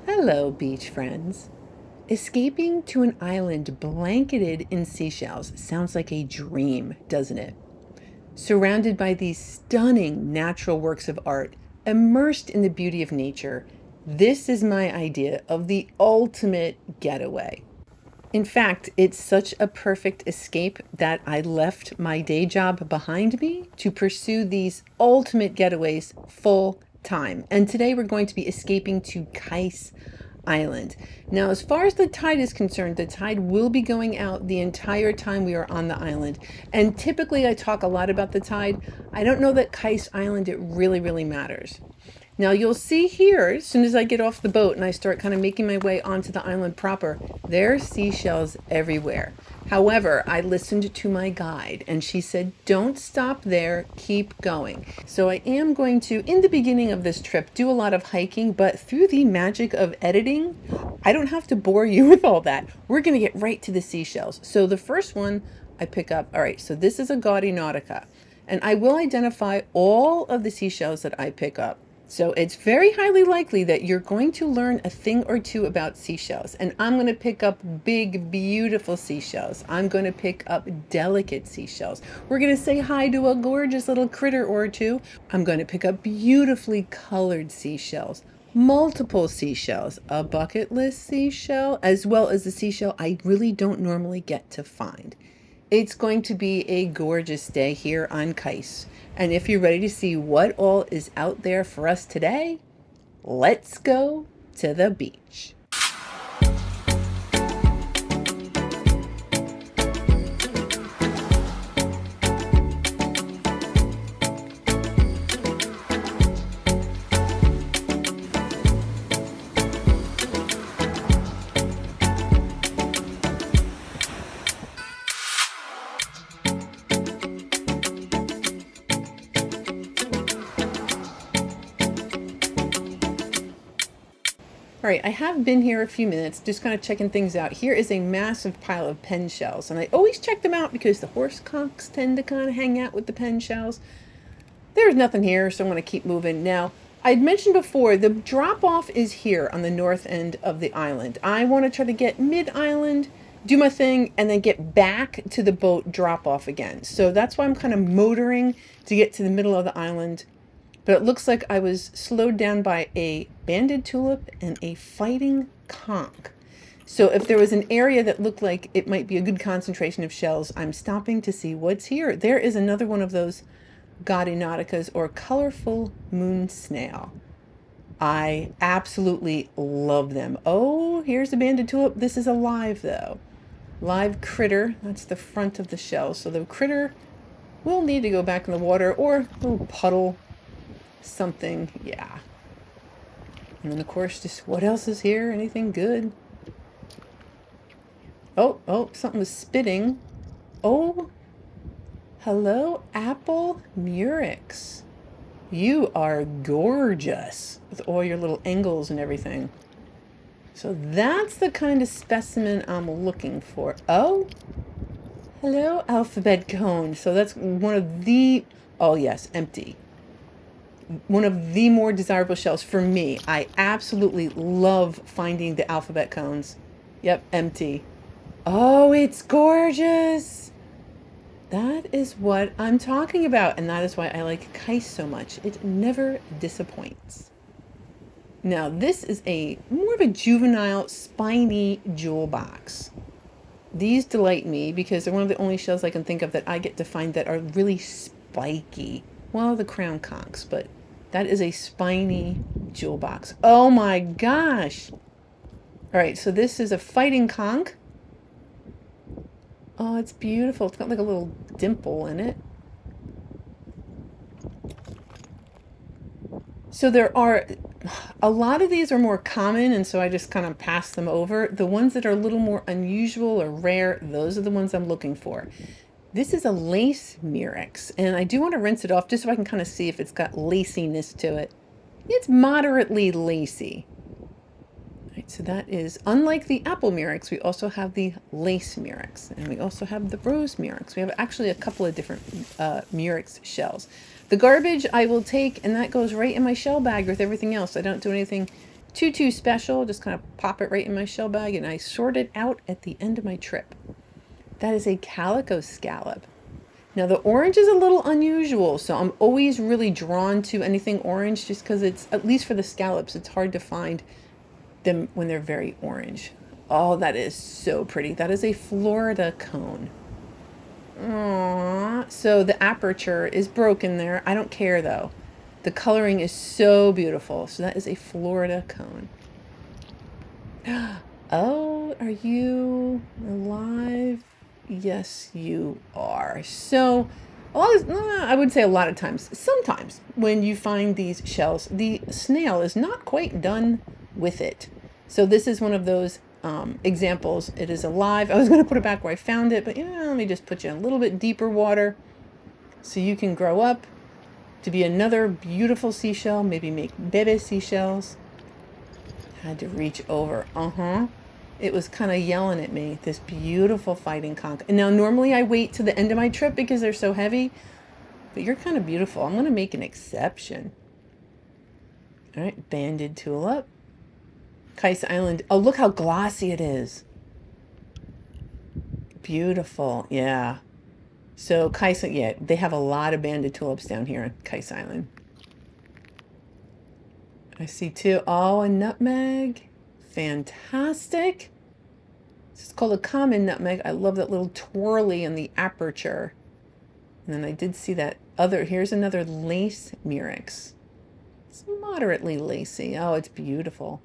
Hello, beach friends. Escaping to an island blanketed in seashells sounds like a dream, doesn't it? Surrounded by these stunning natural works of art, immersed in the beauty of nature, this is my idea of the ultimate getaway. In fact, it's such a perfect escape that I left my day job behind me to pursue these ultimate getaways full time. And today we're going to be escaping to Kais Island. Now, as far as the tide is concerned, the tide will be going out the entire time we are on the island. And typically I talk a lot about the tide. I don't know that Kais Island, it really matters. Now you'll see here, as soon as I get off the boat and I start kind of making my way onto the island proper, there are seashells everywhere. However, I listened to my guide and she said, don't stop there, keep going. So I am going to, in the beginning of this trip, do a lot of hiking, but through the magic of editing, I don't have to bore you with all that. We're going to get right to the seashells. So the first one I pick up, all right, so this is a Gaudy Nautica, and I will identify all of the seashells that I pick up. So it's very highly likely that you're going to learn a thing or two about seashells. And I'm going to pick up big, beautiful seashells. I'm going to pick up delicate seashells. We're going to say hi to a gorgeous little critter or two. I'm going to pick up beautifully colored seashells, multiple seashells, a bucket list seashell, as well as a seashell I really don't normally get to find. It's going to be a gorgeous day here on Kais. And if you're ready to see what all is out there for us today, let's go to the beach. All right, I have been here a few minutes, just kind of checking things out. Here is a massive pile of pen shells, and I always check them out because the horse conchs tend to kind of hang out with the pen shells. There's nothing here, so I'm going to keep moving. Now, I'd mentioned before, the drop-off is here on the north end of the island. I want to try to get mid-island, do my thing, and then get back to the boat drop-off again. So that's why I'm kind of motoring to get to the middle of the island. But it looks like I was slowed down by a banded tulip and a fighting conch. So if there was an area that looked like it might be a good concentration of shells, I'm stopping to see what's here. There is another one of those Gaudy Nauticas, or colorful moon snail. I absolutely love them. Oh, here's a banded tulip. This is alive though. Live critter. That's the front of the shell. So the critter will need to go back in the water, or a little puddle. Something, yeah. And then of course, just what else is here? Anything good? Oh, something was spitting. Oh, hello, apple murex. You are gorgeous with all your little angles and everything. So that's the kind of specimen I'm looking for. Oh, hello, alphabet cone. So that's one of the, oh yes, empty. One of the more desirable shells for me. I absolutely love finding the alphabet cones. Yep, empty. Oh, it's gorgeous. That is what I'm talking about, and that is why I like Kais so much. It never disappoints. Now, this is a more of a juvenile, spiny jewel box. These delight me because they're one of the only shells I can think of that I get to find that are really spiky. Well, the crown conchs, but that is a spiny jewel box. Oh my gosh. All right, so this is a fighting conch. Oh, it's beautiful. It's got like a little dimple in it. So there are, a lot of these are more common, and so I just kind of pass them over. The ones that are a little more unusual or rare, those are the ones I'm looking for. This is a lace murex, and I do want to rinse it off just so I can kind of see if it's got laciness to it. It's moderately lacy. Right, so that is, unlike the apple murex, we also have the lace murex, and we also have the rose murex. We have actually a couple of different murex shells. The garbage I will take, and that goes right in my shell bag with everything else. I don't do anything too special. Just kind of pop it right in my shell bag, and I sort it out at the end of my trip. That is a calico scallop. Now the orange is a little unusual, so I'm always really drawn to anything orange just because it's, at least for the scallops, it's hard to find them when they're very orange. Oh, that is so pretty. That is a Florida cone. Aww. So the aperture is broken there. I don't care though. The coloring is so beautiful. So that is a Florida cone. Oh, are you alive? Yes, you are. So, I would say a lot of times, sometimes when you find these shells, the snail is not quite done with it. So this is one of those examples. It is alive. I was going to put it back where I found it, but let me just put you in a little bit deeper water so you can grow up to be another beautiful seashell, maybe make bebe seashells. Had to reach over. It was kind of yelling at me, this beautiful fighting conch. And now normally I wait to the end of my trip because they're so heavy, but you're kind of beautiful. I'm going to make an exception. All right, banded tulip. Kais Island. Oh, look how glossy it is. Beautiful. Yeah. So Kais, yeah, they have a lot of banded tulips down here on Kais Island. I see too. Oh, a nutmeg. Fantastic. This is called a common nutmeg. I love that little twirly in the aperture. And then I did see that other, here's another lace murex. It's moderately lacy. Oh, it's beautiful.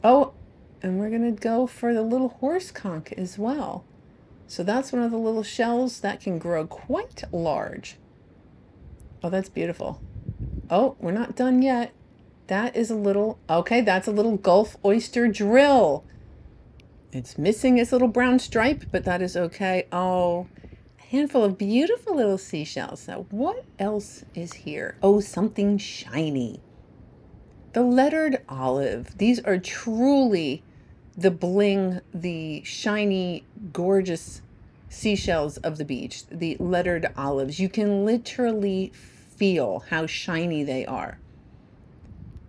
Oh, and we're going to go for the little horse conch as well. So that's one of the little shells that can grow quite large. Oh, that's beautiful. Oh, we're not done yet. That is a little, okay, that's a little Gulf oyster drill. It's missing its little brown stripe, but that is okay. Oh, a handful of beautiful little seashells. Now, what else is here? Oh, something shiny. The lettered olive. These are truly the bling, the shiny, gorgeous seashells of the beach. The lettered olives. You can literally feel how shiny they are.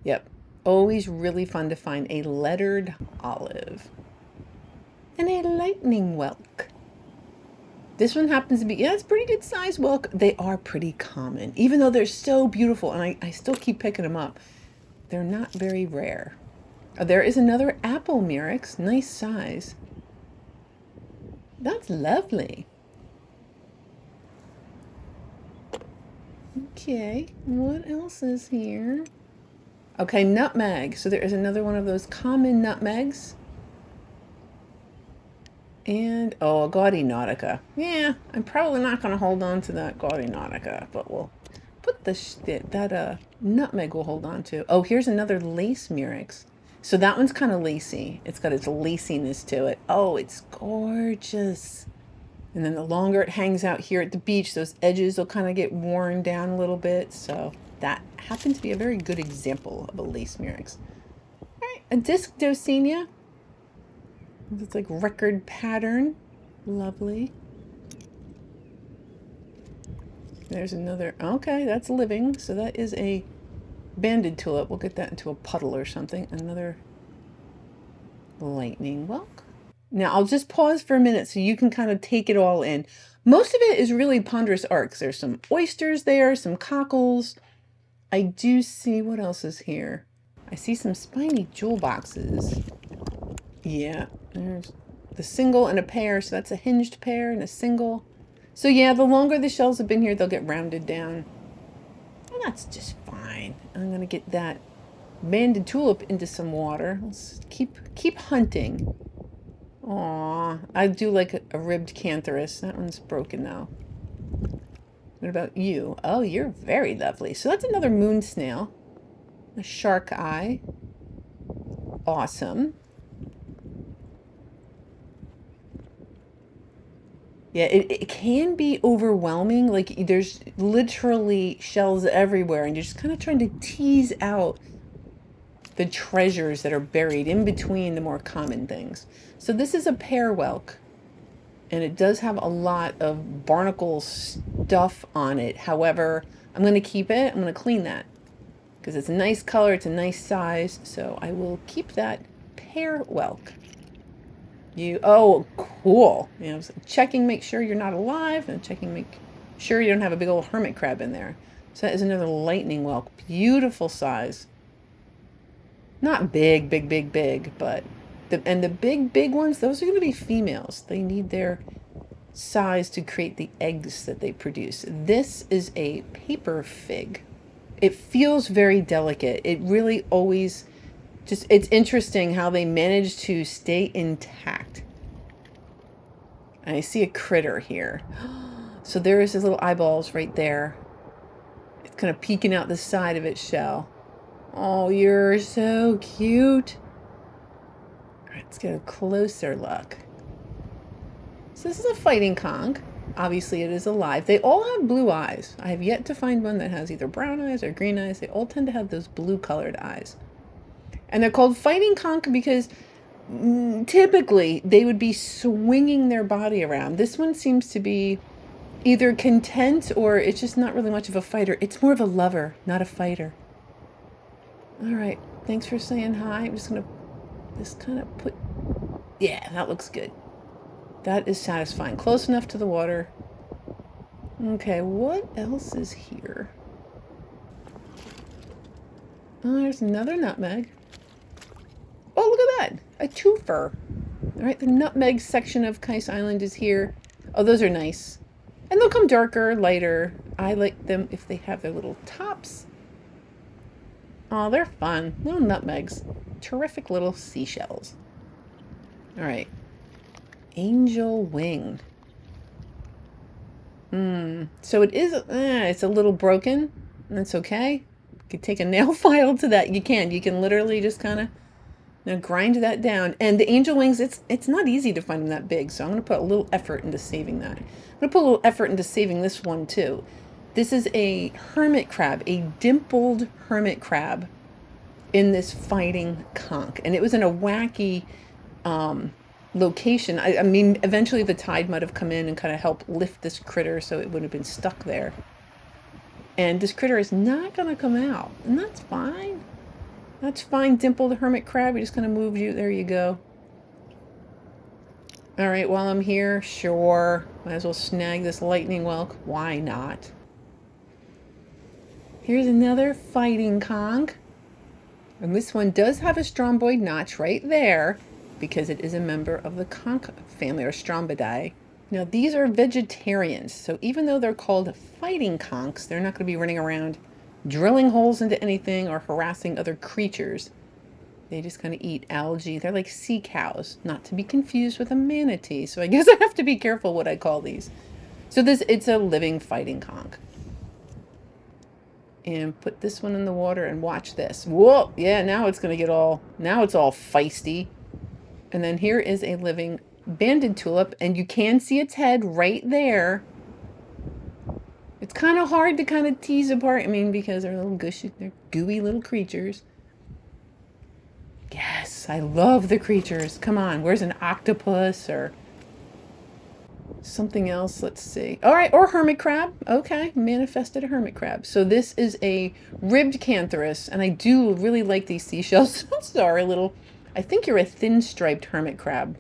Yep. Always really fun to find a lettered olive. And a lightning whelk. This one happens to be, yeah, it's pretty good size whelk. They are pretty common, even though they're so beautiful, and I still keep picking them up. They're not very rare. Oh, there is another apple murex, nice size. That's lovely. Okay, what else is here? Okay, nutmeg. So there is another one of those common nutmegs. And, oh, a gaudy nautica. Yeah, I'm probably not going to hold on to that gaudy nautica, but we'll put that nutmeg we'll hold on to. Oh, here's another lace murex. So that one's kind of lacy. It's got its laciness to it. Oh, it's gorgeous. And then the longer it hangs out here at the beach, those edges will kind of get worn down a little bit. So that happens to be a very good example of a lace murex. All right, a disc dosinia. It's like record pattern. Lovely. There's another. Okay, that's living. So that is a banded tulip. We'll get that into a puddle or something. Another lightning whelk. Now I'll just pause for a minute so you can kind of take it all in. Most of it is really ponderous arcs. There's some oysters there, some cockles. I do see, what else is here? I see some spiny jewel boxes. Yeah, there's the single and a pair. So that's a hinged pair and a single. So yeah, the longer the shells have been here, they'll get rounded down. And that's just fine. I'm going to get that banded tulip into some water. Let's keep hunting. Aw, I do like a ribbed cantharus. That one's broken though. What about you? Oh, you're very lovely. So that's another moon snail. A shark eye. Awesome. Yeah, it can be overwhelming. Like there's literally shells everywhere and you're just kind of trying to tease out the treasures that are buried in between the more common things. So this is a pear whelk and it does have a lot of barnacle stuff on it. However, I'm going to keep it. I'm going to clean that because it's a nice color, it's a nice size, so I will keep that pear whelk. Oh, cool. You know, so checking, make sure you're not alive, and checking, make sure you don't have a big old hermit crab in there. So that is another lightning whelk. Beautiful size. Not big, big, big, big, but the big, big ones, those are going to be females. They need their size to create the eggs that they produce. This is a paper fig. It feels very delicate. It really always just, it's interesting how they manage to stay intact. And I see a critter here. So there is his little eyeballs right there. It's kind of peeking out the side of its shell. Oh, you're so cute. All right, let's get a closer look. So this is a fighting conch. Obviously it is alive. They all have blue eyes. I have yet to find one that has either brown eyes or green eyes. They all tend to have those blue colored eyes. And they're called fighting conch because typically they would be swinging their body around. This one seems to be either content or it's just not really much of a fighter. It's more of a lover, not a fighter. All right, thanks for saying hi. I'm just gonna just kind of put, yeah, that looks good. That is satisfying. Close enough to the water. Okay, what else is here? Oh, there's another nutmeg. Oh, look at that, a twofer. All right, the nutmeg section of Kais Island is here. Oh, those are nice. And they'll come darker, lighter. I like them if they have their little tops. Oh, they're fun. Little nutmegs. Terrific little seashells. All right. Angel wing. So it is, it's a little broken. That's okay. You can take a nail file to that. You can literally just kind of grind that down. And the angel wings, it's not easy to find them that big. So I'm going to put a little effort into saving that. I'm going to put a little effort into saving this one too. This is a hermit crab, a dimpled hermit crab in this fighting conch. And it was in a wacky location. I mean, eventually the tide might have come in and kind of helped lift this critter so it wouldn't have been stuck there. And this critter is not going to come out. And that's fine. That's fine, dimpled hermit crab. We just kind of moved you. There you go. All right, while I'm here, sure. Might as well snag this lightning whelk. Why not? Here's another fighting conch. And this one does have a stromboid notch right there because it is a member of the conch family, or Strombidae. Now, these are vegetarians, so even though they're called fighting conchs, they're not going to be running around drilling holes into anything or harassing other creatures. They just kind of eat algae. They're like sea cows, not to be confused with a manatee. So I guess I have to be careful what I call these. So it's a living fighting conch. And put this one in the water and watch this. Whoa, yeah, now it's all feisty. And then here is a living banded tulip, and you can see its head right there. It's kind of hard to kind of tease apart. I mean, because they're little gushy, they're gooey little creatures. Yes, I love the creatures. Come on, where's an octopus or something else? Let's see. All right, or hermit crab. Okay, manifested a hermit crab. So this is a ribbed cantharus, and I do really like these seashells. Sorry, I think you're a thin striped hermit crab.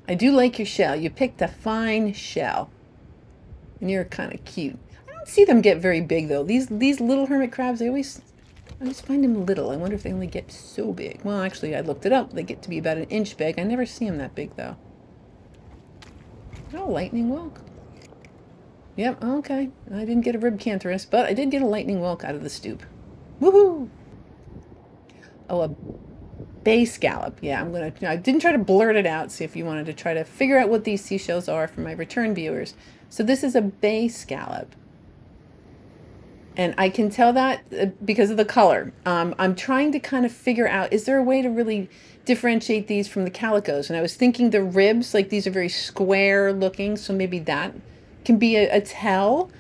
I do like your shell. You picked a fine shell. And you're kind of cute. I don't see them get very big though. These little hermit crabs, I always find them little. I wonder if they only get so big. Well, actually, I looked it up. They get to be about an inch big. I never see them that big though. Oh, lightning whelk. Yep, okay. I didn't get a rib cantharus, but I did get a lightning whelk out of the stoop. Woohoo! Oh, a bay scallop. Yeah, I didn't try to blurt it out, see if you wanted to try to figure out what these seashells are for my return viewers. So this is a bay scallop. And I can tell that because of the color. I'm trying to kind of figure out, is there a way to really differentiate these from the calicos? And I was thinking the ribs, like these are very square looking, so maybe that can be a tell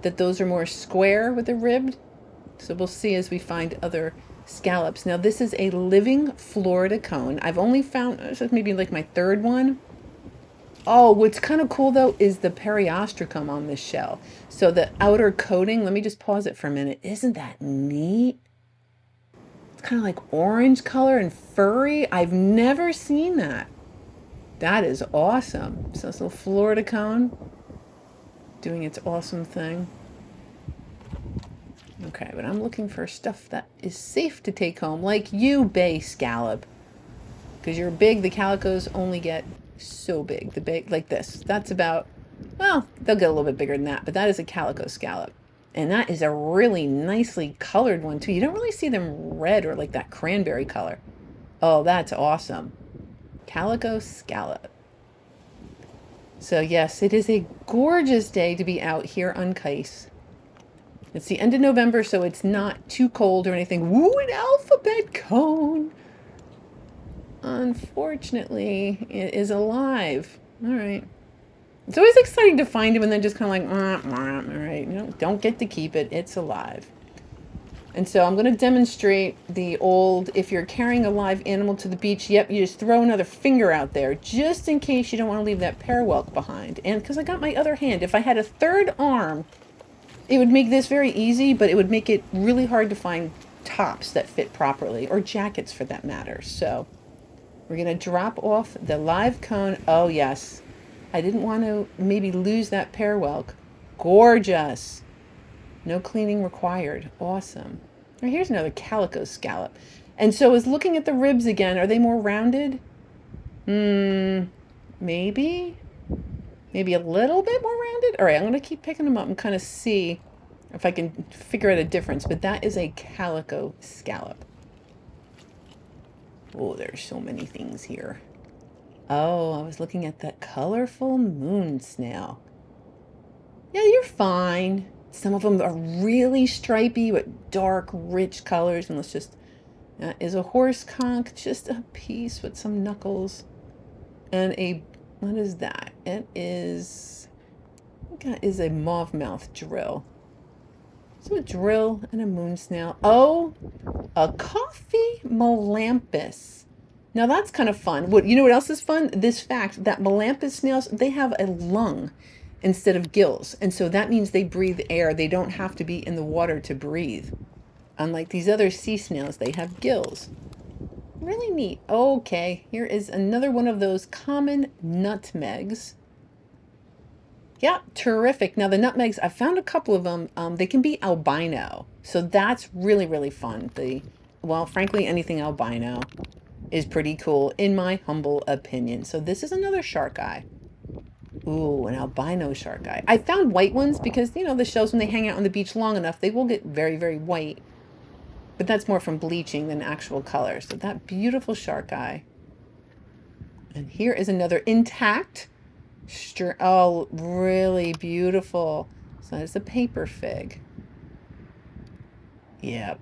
that those are more square with the ribbed. So we'll see as we find other scallops. Now this is a living Florida cone. I've only found, this is maybe like my third one. Oh, what's kind of cool though is the periostracum on this shell. So the outer coating, let me just pause it for a minute. Isn't that neat? It's kind of like orange color and furry. I've never seen that. That is awesome. So this little Florida cone doing its awesome thing. Okay, but I'm looking for stuff that is safe to take home, like you, bay scallop. Because you're big, the calicos only get so big. The big, like this. That's about, well, they'll get a little bit bigger than that, but that is a calico scallop. And that is a really nicely colored one too. You don't really see them red or like that cranberry color. Oh, that's awesome. Calico scallop. So yes, it is a gorgeous day to be out here on Case. It's the end of November, so it's not too cold or anything. Woo, an alphabet cone. Unfortunately, it is alive. All right. It's always exciting to find him and then just kind of like, all right, you know, don't get to keep it. It's alive. And so I'm going to demonstrate the old, if you're carrying a live animal to the beach, yep, you just throw another finger out there just in case you don't want to leave that parwelk behind. And because I got my other hand, if I had a third arm, it would make this very easy, but it would make it really hard to find tops that fit properly, or jackets for that matter. So we're going to drop off the live cone. Oh, yes. I didn't want to maybe lose that parwelk. Gorgeous. No cleaning required. Awesome. Now here's another calico scallop. And so I was looking at the ribs again. Are they more rounded? Maybe. Maybe a little bit more rounded. All right, I'm going to keep picking them up and kind of see if I can figure out a difference. But that is a calico scallop. Oh, there's so many things here. Oh, I was looking at that colorful moon snail. Yeah, you're fine. Some of them are really stripy with dark, rich colors. And let's just, that is a horse conch, just a piece with some knuckles. And a, what is that? It is, I think that is a mauve mouth drill. So a drill and a moon snail. Oh, a Coffee Melampus. Now that's kind of fun. You know what else is fun? This fact that Melampus snails, they have a lung instead of gills. And so that means they breathe air. They don't have to be in the water to breathe. Unlike these other sea snails, they have gills. Really neat. Okay, here is another one of those common nutmegs. Yeah, terrific. Now the nutmegs, I found a couple of them. They can be albino. So that's really, really fun. Well, frankly, anything albino is pretty cool in my humble opinion. So this is another shark eye. Ooh, an albino shark eye. I found white ones because, you know, the shells, when they hang out on the beach long enough, they will get very, very white. But that's more from bleaching than actual color. So that beautiful shark eye. And here is another intact. Oh, really beautiful. So it's a paper fig. Yeah.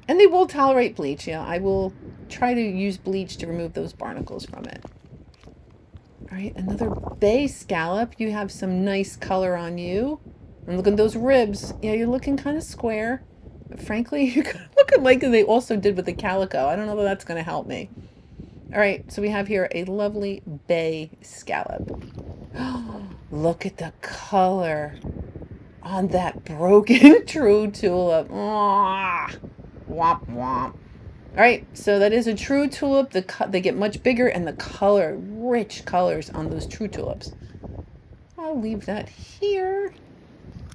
And they will tolerate bleach. Yeah, I will try to use bleach to remove those barnacles from it. All right, another bay scallop. You have some nice color on you. And look at those ribs. Yeah, you're looking kind of square. But frankly, you're looking like they also did with the calico. I don't know if that's going to help me. All right, so we have here a lovely bay scallop. Look at the color on that broken true tulip. Womp womp. All right, so that is a true tulip. They get much bigger, and the color, rich colors on those true tulips. I'll leave that here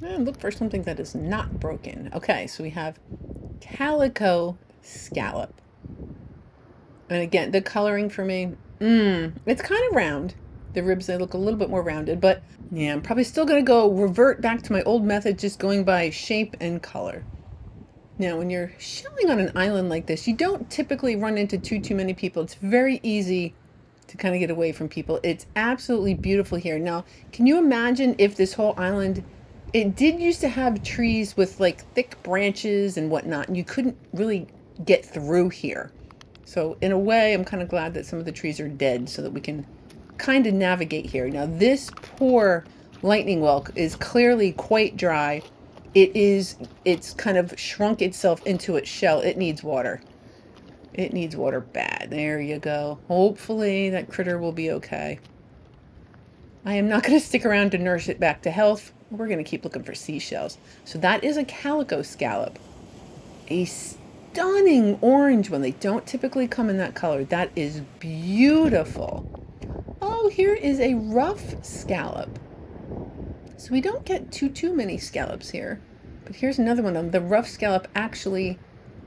and look for something that is not broken. Okay, so we have calico scallop. And again, the coloring for me, it's kind of round. The ribs, they look a little bit more rounded, but yeah, I'm probably still going to revert back to my old method, just going by shape and color. Now, when you're shelling on an island like this, you don't typically run into too many people. It's very easy to kind of get away from people. It's absolutely beautiful here. Now, can you imagine if this whole island, it did used to have trees with like thick branches and whatnot, and you couldn't really get through here. So in a way, I'm kind of glad that some of the trees are dead so that we can kind of navigate here. Now, this poor lightning whelk is clearly quite dry. It's kind of shrunk itself into its shell. It needs water. It needs water bad. There you go. Hopefully that critter will be okay. I am not going to stick around to nurse it back to health. We're going to keep looking for seashells. So that is a calico scallop. A stunning orange one. They don't typically come in that color. That is beautiful. Oh, here is a rough scallop. So we don't get too many scallops here. But here's another one. The rough scallop actually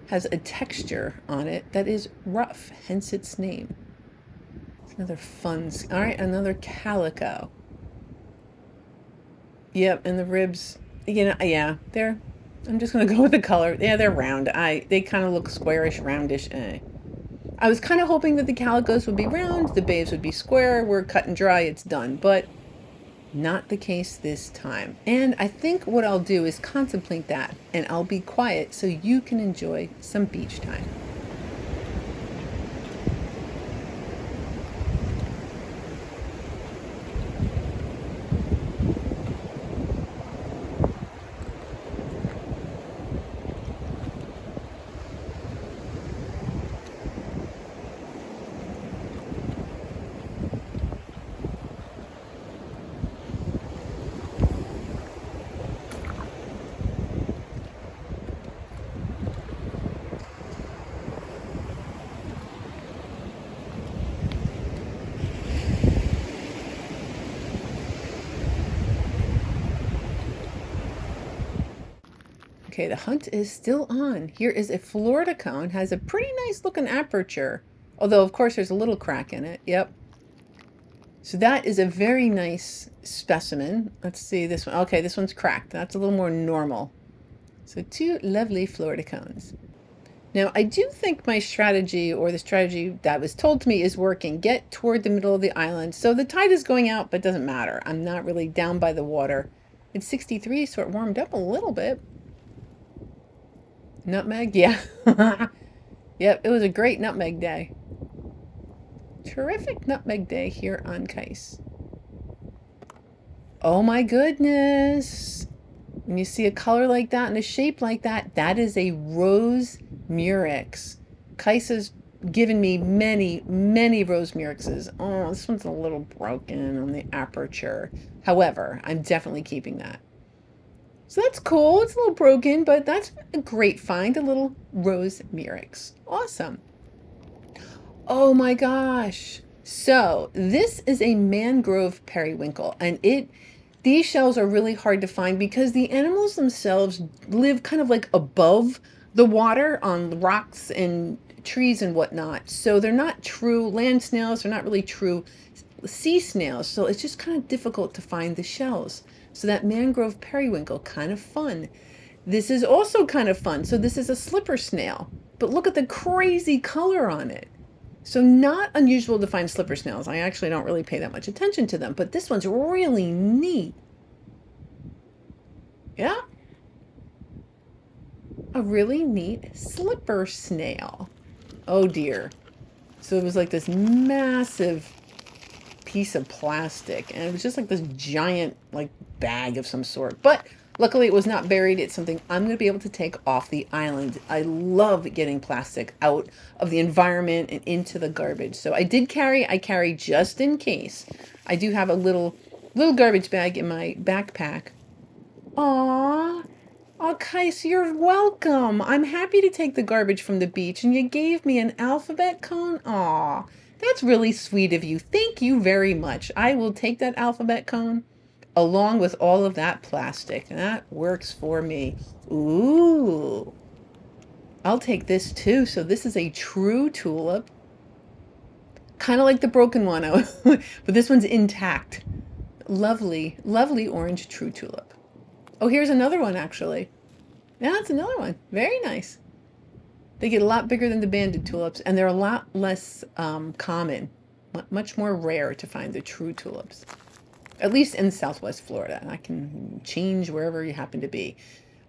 has a texture on it that is rough, hence its name. It's another fun. All right, another calico. Yep, and the ribs, yeah, I'm just gonna go with the color. Yeah, they're round. They kind of look squarish, roundish. I was kind of hoping that the calicos would be round, the babes would be square. We're cut and dry, it's done. But not the case this time. And I think what I'll do is contemplate that, and I'll be quiet so you can enjoy some beach time. Okay, the hunt is still on. Here is a Florida cone, has a pretty nice looking aperture. Although, of course, there's a little crack in it. Yep. So that is a very nice specimen. Let's see this one. Okay, this one's cracked. That's a little more normal. So 2 lovely Florida cones. Now, I do think my strategy, or the strategy that was told to me, is working. Get toward the middle of the island. So the tide is going out, but it doesn't matter. I'm not really down by the water. It's 63, so it warmed up a little bit. Nutmeg? Yeah. Yep, it was a great nutmeg day. Terrific nutmeg day here on Kais. Oh my goodness. When you see a color like that and a shape like that, that is a rose murex. Kais has given me many rose murexes. Oh, this one's a little broken on the aperture. However, I'm definitely keeping that. So that's cool. It's a little broken, but that's a great find. A little rose murex. Awesome. Oh my gosh. So this is a mangrove periwinkle, and these shells are really hard to find because the animals themselves live kind of like above the water on rocks and trees and whatnot. So they're not true land snails. They're not really true sea snails. So it's just kind of difficult to find the shells. So that mangrove periwinkle, kind of fun. This is also kind of fun. So this is a slipper snail, but look at the crazy color on it. So not unusual to find slipper snails. I actually don't really pay that much attention to them, but this one's really neat. Yeah. A really neat slipper snail. Oh dear. So it was like this massive piece of plastic, and it was just like this giant like bag of some sort. But luckily it was not buried. It's something I'm going to be able to take off the island. I love getting plastic out of the environment and into the garbage. So I carry just in case. I do have a little garbage bag in my backpack. Aww. Oh, Kais, you're welcome. I'm happy to take the garbage from the beach, and you gave me an alphabet cone. Aw, that's really sweet of you. Thank you very much. I will take that alphabet cone along with all of that plastic. That works for me. Ooh. I'll take this too. So this is a true tulip. Kind of like the broken one, but this one's intact. Lovely, lovely orange true tulip. Oh, here's another one, actually. Yeah, that's another one. Very nice. They get a lot bigger than the banded tulips, and they're a lot less common. Much more rare to find the true tulips. At least in Southwest Florida. And I can change wherever you happen to be.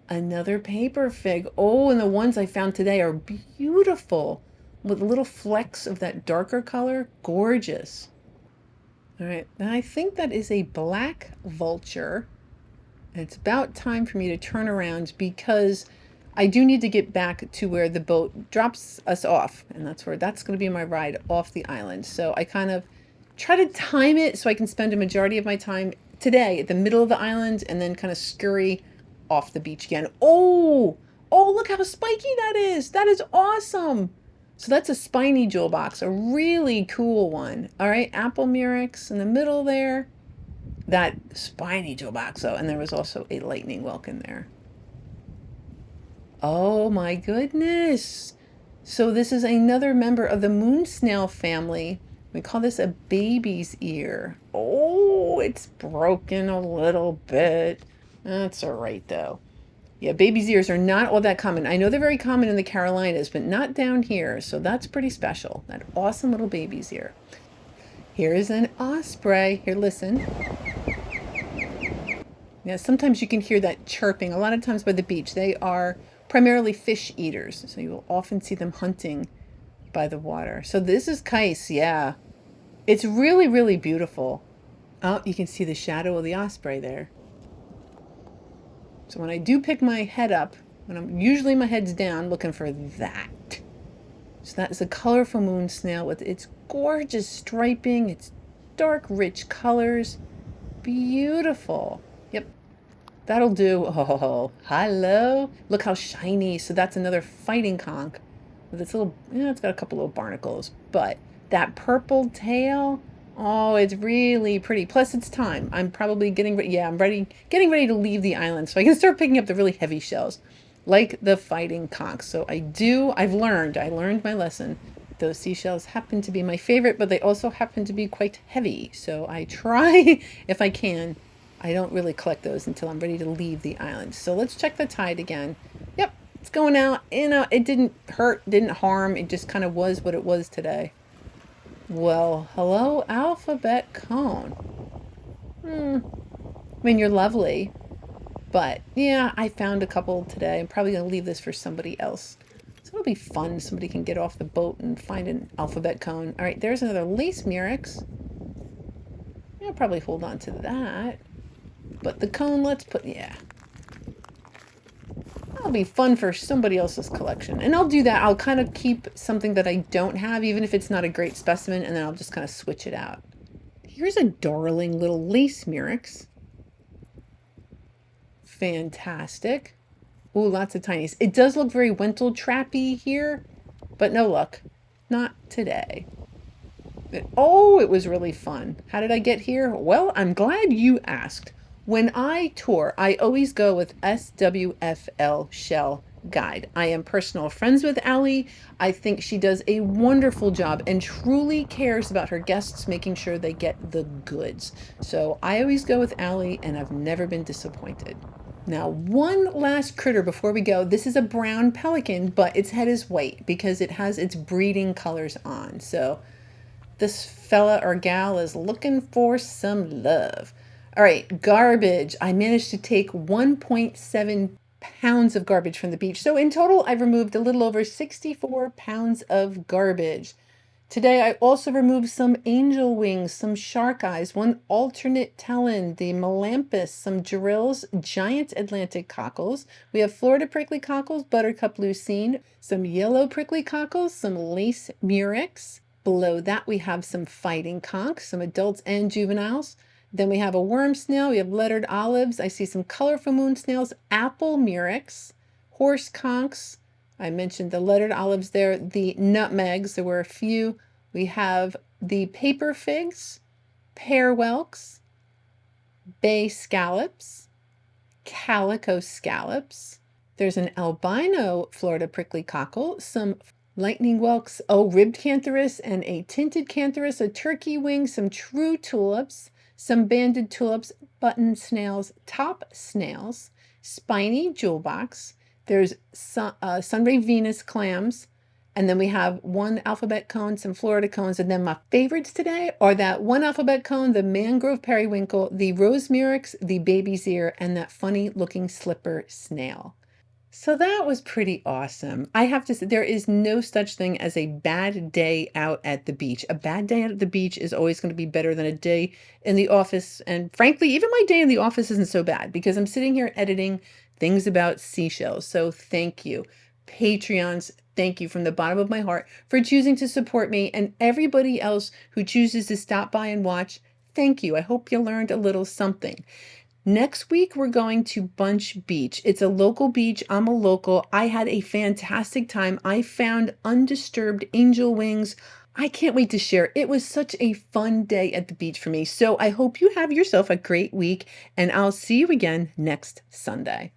Another paper fig. Oh, and the ones I found today are beautiful. With little flecks of that darker color. Gorgeous. All right, and I think that is a black vulture. It's about time for me to turn around because I do need to get back to where the boat drops us off. And that's going to be my ride off the island. So I kind of try to time it so I can spend a majority of my time today at the middle of the island and then kind of scurry off the beach again. Oh, look how spiky that is. That is awesome. So that's a spiny jewel box, a really cool one. All right, apple murex in the middle there. That spiny jewel box, though. And there was also a lightning whelk in there. Oh my goodness. So this is another member of the moon snail family. We call this a baby's ear. Oh, it's broken a little bit. That's all right though. Yeah, baby's ears are not all that common. I know they're very common in the Carolinas, but not down here. So that's pretty special. That awesome little baby's ear. Here is an osprey. Here, listen. Yeah, sometimes you can hear that chirping. A lot of times by the beach, they are primarily fish eaters. So you will often see them hunting by the water. So this is Kais, yeah. It's really, really beautiful. Oh, you can see the shadow of the osprey there. So when I do pick my head up, usually my head's down looking for that. So that is a colorful moon snail with its gorgeous striping, its dark, rich colors. Beautiful. Yep, that'll do. Oh, hello. Look how shiny. So that's another fighting conch with its little, it's got a couple little barnacles, but that purple tail, oh, it's really pretty. Plus it's time. I'm probably getting ready. Yeah, getting ready to leave the island so I can start picking up the really heavy shells like the fighting conch. So I learned my lesson. Those seashells happen to be my favorite, but they also happen to be quite heavy. So I try, if I can, I don't really collect those until I'm ready to leave the island. So let's check the tide again. Yep, it's going out. It didn't hurt, didn't harm. It just kind of was what it was today. Well, hello, alphabet cone. I mean, you're lovely. But yeah, I found a couple today. I'm probably going to leave this for somebody else. So it'll be fun. Somebody can get off the boat and find an alphabet cone. All right, there's another lace murex. I'll probably hold on to that. But the cone, yeah. That'll be fun for somebody else's collection. And I'll do that. I'll kind of keep something that I don't have, even if it's not a great specimen, and then I'll just kind of switch it out. Here's a darling little lace murex. Fantastic. Ooh, lots of tinies. It does look very Wintle trappy here, but no luck. Not today. It was really fun. How did I get here? Well, I'm glad you asked. When I tour, I always go with SWFL Shell Guide. I am personal friends with Allie. I think she does a wonderful job and truly cares about her guests, making sure they get the goods. So I always go with Allie, and I've never been disappointed. Now, one last critter before we go. This is a brown pelican, but its head is white because it has its breeding colors on. So this fella or gal is looking for some love. All right, garbage. I managed to take 1.7 pounds of garbage from the beach. So in total, I've removed a little over 64 pounds of garbage. Today, I also removed some angel wings, some shark eyes, one alternate talon, the Melampus, some drills, giant Atlantic cockles. We have Florida prickly cockles, buttercup lucine, some yellow prickly cockles, some lace murex. Below that, we have some fighting conchs, some adults and juveniles. Then we have a worm snail. We have lettered olives. I see some colorful moon snails, apple murex, horse conchs. I mentioned the lettered olives there, the nutmegs. There were a few. We have the paper figs, pear whelks, bay scallops, calico scallops. There's an albino Florida prickly cockle, some lightning whelks, ribbed cantharus and a tinted cantharus, a turkey wing, some true tulips, some banded tulips, button snails, top snails, spiny jewel box. There's sunray Venus clams, and then we have one alphabet cone, some Florida cones, and then my favorites today are that one alphabet cone, the mangrove periwinkle, the rose murex, the baby's ear, and that funny looking slipper snail. So that was pretty awesome. I have to say, there is no such thing as a bad day out at the beach. A bad day out at the beach is always going to be better than a day in the office. And frankly, even my day in the office isn't so bad because I'm sitting here editing things about seashells. So thank you. Patreons, thank you from the bottom of my heart for choosing to support me, and everybody else who chooses to stop by and watch, thank you. I hope you learned a little something. Next week, we're going to Bunch Beach. It's a local beach. I'm a local. I had a fantastic time. I found undisturbed angel wings. I can't wait to share. It was such a fun day at the beach for me. So I hope you have yourself a great week, and I'll see you again next Sunday.